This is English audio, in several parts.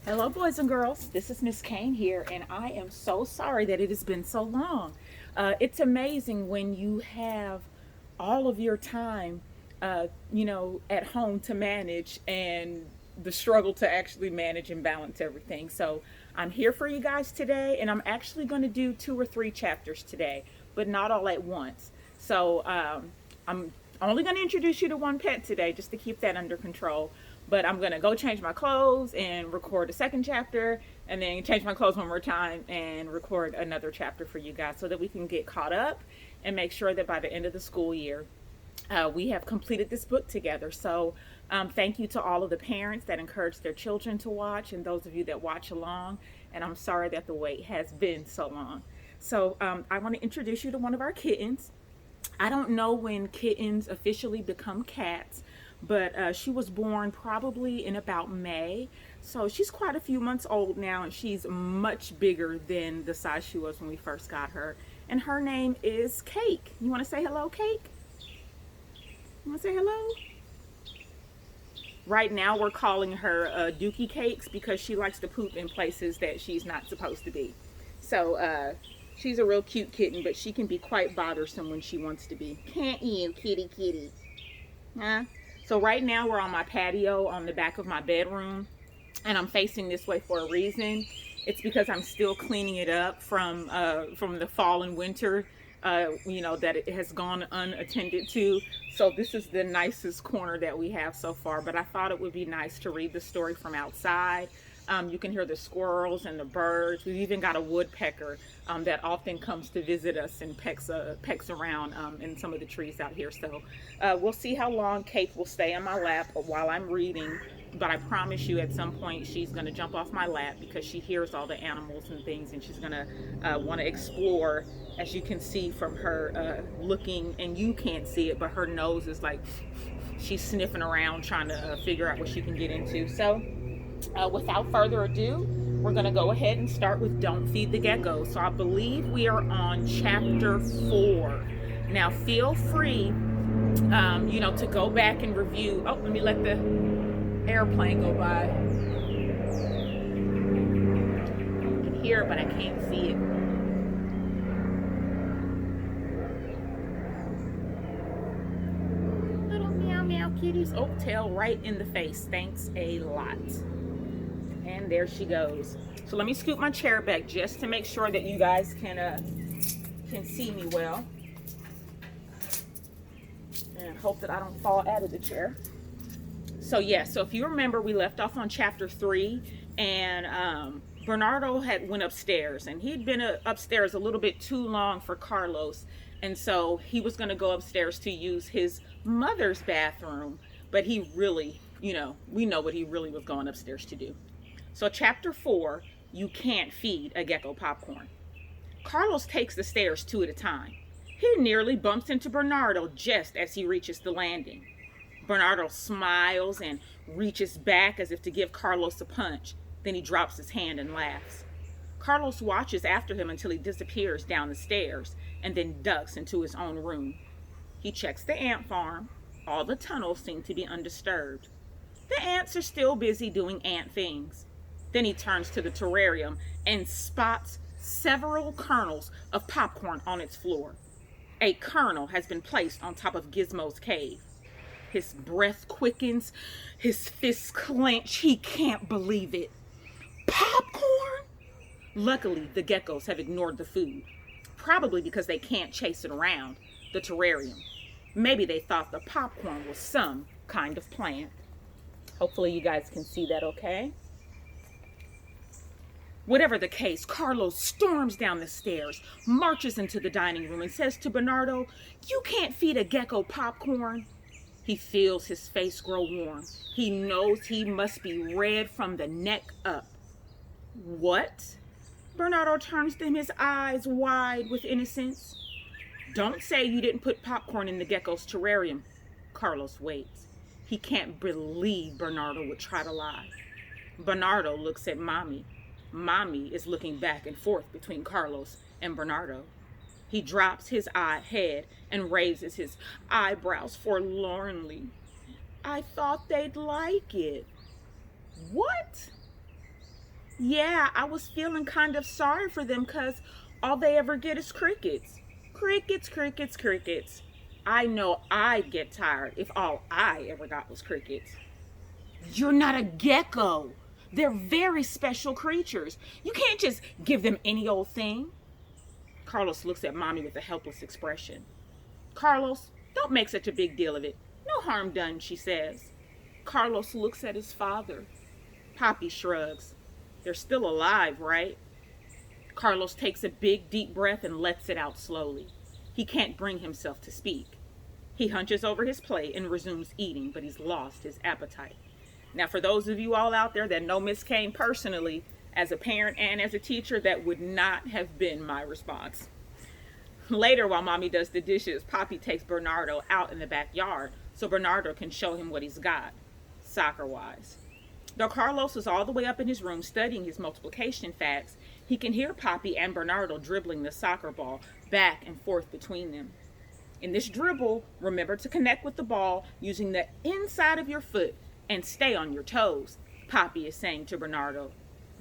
Hello, boys and girls. This is Miss Cain here, and I am so sorry that it has been so long. It's amazing when you have all of your time, at home to manage and the struggle to actually manage and balance everything. So I'm here for you guys today, and I'm actually going to do 2 or 3 chapters today, but not all at once. So I'm only going to introduce you to one pet today just to keep that under control. But I'm going to go change my clothes and record a second chapter, and then change my clothes one more time and record another chapter for you guys so that we can get caught up and make sure that by the end of the school year, we have completed this book together. So, thank you to all of the parents that encourage their children to watch, and those of you that watch along. And I'm sorry that the wait has been so long. So, I want to introduce you to one of our kittens. I don't know when kittens officially become cats, but she was born probably in about May. So she's quite a few months old now, and she's much bigger than the size she was when we first got her. And her name is Cake. You want to say hello, Cake? You want to say hello? Right now, we're calling her Dookie Cakes because she likes to poop in places that she's not supposed to be. So, she's a real cute kitten, but she can be quite bothersome when she wants to be. Can't you, kitty kitty? Huh? So right now we're on my patio on the back of my bedroom, and I'm facing this way for a reason. It's because I'm still cleaning it up from the fall and winter, that it has gone unattended to. So this is the nicest corner that we have so far. But I thought it would be nice to read the story from outside. You can hear the squirrels and the birds. We've even got a woodpecker that often comes to visit us and pecks around in some of the trees out here. So we'll see how long Kate will stay on my lap while I'm reading. But I promise you, at some point, she's going to jump off my lap because she hears all the animals and things, and she's going to want to explore. As you can see from her looking, and you can't see it, but her nose is like she's sniffing around trying to figure out what she can get into. So without further ado, we're going to go ahead and start with Don't Feed the Geckos. So I believe we are on chapter 4. Now, feel free, to go back and review. Oh, let me let the airplane go by. I can hear it, but I can't see it. Little meow meow kitties. Oh, tail right in the face. Thanks a lot. And there she goes. So let me scoot my chair back just to make sure that you guys can see me well, and hope that I don't fall out of the chair. So so if you remember, we left off on chapter 3, and Bernardo had went upstairs, and he'd been upstairs a little bit too long for Carlos, and so he was going to go upstairs to use his mother's bathroom, but he really, we know what he really was going upstairs to do. So chapter 4, you can't feed a gecko popcorn. Carlos takes the stairs 2 at a time. He nearly bumps into Bernardo just as he reaches the landing. Bernardo smiles and reaches back as if to give Carlos a punch. Then he drops his hand and laughs. Carlos watches after him until he disappears down the stairs and then ducks into his own room. He checks the ant farm. All the tunnels seem to be undisturbed. The ants are still busy doing ant things. Then he turns to the terrarium and spots several kernels of popcorn on its floor. A kernel has been placed on top of Gizmo's cave. His breath quickens, his fists clench. He can't believe it. Popcorn? Luckily, the geckos have ignored the food, probably because they can't chase it around the terrarium. Maybe they thought the popcorn was some kind of plant. Hopefully you guys can see that okay. Whatever the case, Carlos storms down the stairs, marches into the dining room, and says to Bernardo, "You can't feed a gecko popcorn." He feels his face grow warm. He knows he must be red from the neck up. What? Bernardo turns to him, his eyes wide with innocence. Don't say you didn't put popcorn in the gecko's terrarium. Carlos waits. He can't believe Bernardo would try to lie. Bernardo looks at Mommy. Mommy is looking back and forth between Carlos and Bernardo. He drops his head and raises his eyebrows forlornly. I thought they'd like it. What? Yeah, I was feeling kind of sorry for them because all they ever get is crickets. Crickets, crickets, crickets. I know I'd get tired if all I ever got was crickets. You're not a gecko. They're very special creatures. You can't just give them any old thing. Carlos looks at Mommy with a helpless expression. Carlos, don't make such a big deal of it. No harm done, she says. Carlos looks at his father. Poppy shrugs. They're still alive, right? Carlos takes a big, deep breath and lets it out slowly. He can't bring himself to speak. He hunches over his plate and resumes eating, but he's lost his appetite. Now, for those of you all out there that know Miss Cain personally, as a parent and as a teacher, that would not have been my response. Later, while Mommy does the dishes, Poppy takes Bernardo out in the backyard so Bernardo can show him what he's got, soccer-wise. Though Carlos is all the way up in his room studying his multiplication facts, he can hear Poppy and Bernardo dribbling the soccer ball back and forth between them. In this dribble, remember to connect with the ball using the inside of your foot and stay on your toes, Poppy is saying to Bernardo.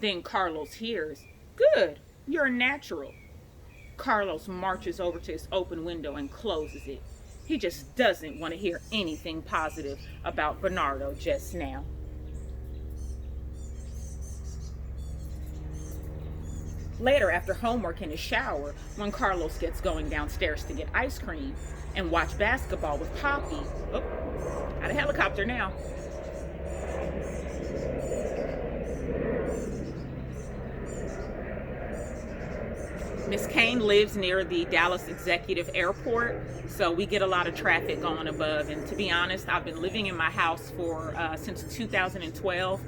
Then Carlos hears, "Good, you're a natural." Carlos marches over to his open window and closes it. He just doesn't want to hear anything positive about Bernardo just now. Later, after homework in his shower, when Carlos gets going downstairs to get ice cream and watch basketball with Poppy, got a helicopter now. Miss Cain lives near the Dallas Executive Airport, so we get a lot of traffic going above. And to be honest, I've been living in my house for since 2012,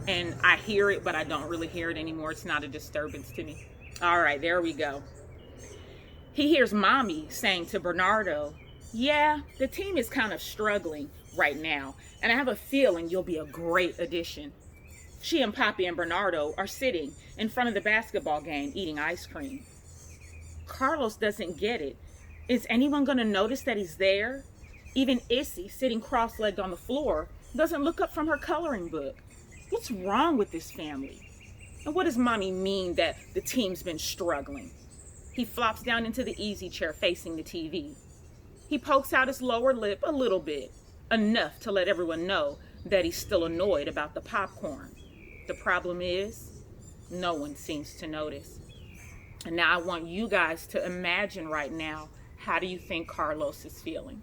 and I hear it, but I don't really hear it anymore. It's not a disturbance to me. All right, there we go. He hears Mommy saying to Bernardo, "Yeah, the team is kind of struggling right now, and I have a feeling you'll be a great addition." She and Poppy and Bernardo are sitting in front of the basketball game eating ice cream. Carlos doesn't get it. Is anyone going to notice that he's there? Even Issy, sitting cross-legged on the floor, doesn't look up from her coloring book. What's wrong with this family? And what does Mommy mean that the team's been struggling? He flops down into the easy chair facing the TV. He pokes out his lower lip a little bit, enough to let everyone know that he's still annoyed about the popcorn. The problem is, no one seems to notice. And now I want you guys to imagine right now, how do you think Carlos is feeling?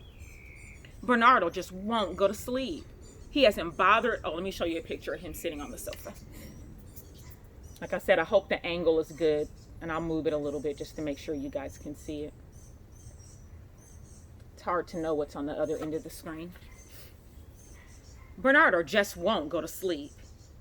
Bernardo just won't go to sleep. He hasn't bothered. Oh, let me show you a picture of him sitting on the sofa. Like I said, I hope the angle is good, and I'll move it a little bit just to make sure you guys can see it. It's hard to know what's on the other end of the screen. Bernardo just won't go to sleep.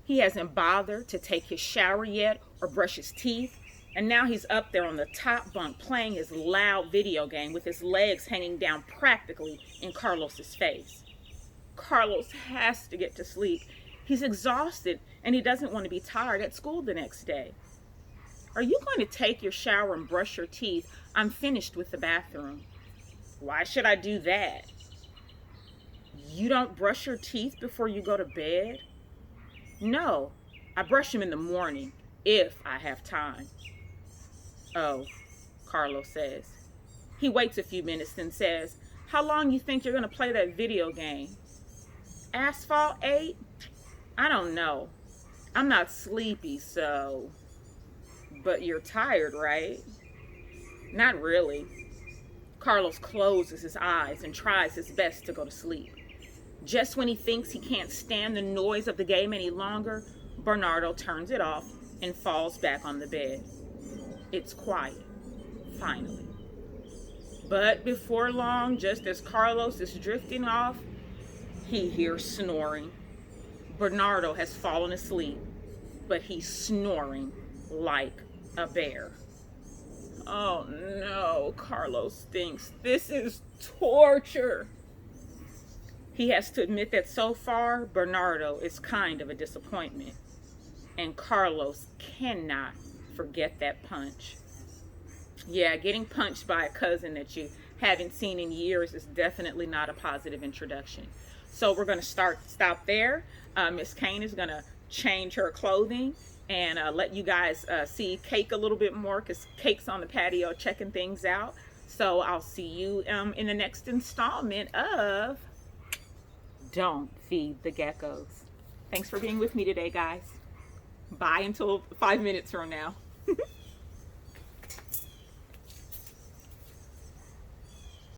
He hasn't bothered to take his shower yet or brush his teeth. And now he's up there on the top bunk playing his loud video game with his legs hanging down practically in Carlos's face. Carlos has to get to sleep. He's exhausted and he doesn't want to be tired at school the next day. Are you going to take your shower and brush your teeth? I'm finished with the bathroom. Why should I do that? You don't brush your teeth before you go to bed? No, I brush them in the morning if I have time. Oh, Carlos says. He waits a few minutes then says, "How long you think you're going to play that video game?" Asphalt 8? I don't know. I'm not sleepy, so... But you're tired, right? Not really. Carlos closes his eyes and tries his best to go to sleep. Just when he thinks he can't stand the noise of the game any longer, Bernardo turns it off and falls back on the bed. It's quiet, finally. But before long, just as Carlos is drifting off, he hears snoring. Bernardo has fallen asleep, but he's snoring like a bear. Oh no, Carlos thinks this is torture. He has to admit that so far, Bernardo is kind of a disappointment. And Carlos cannot forget that punch. Yeah, getting punched by a cousin that you haven't seen in years is definitely not a positive introduction. So we're going to stop there. Miss Cain is going to change her clothing and let you guys see Cake a little bit more, because Cake's on the patio checking things out. So I'll see you in the next installment of Don't Feed the Geckos. Thanks for being with me today, guys. Bye until 5 minutes from now.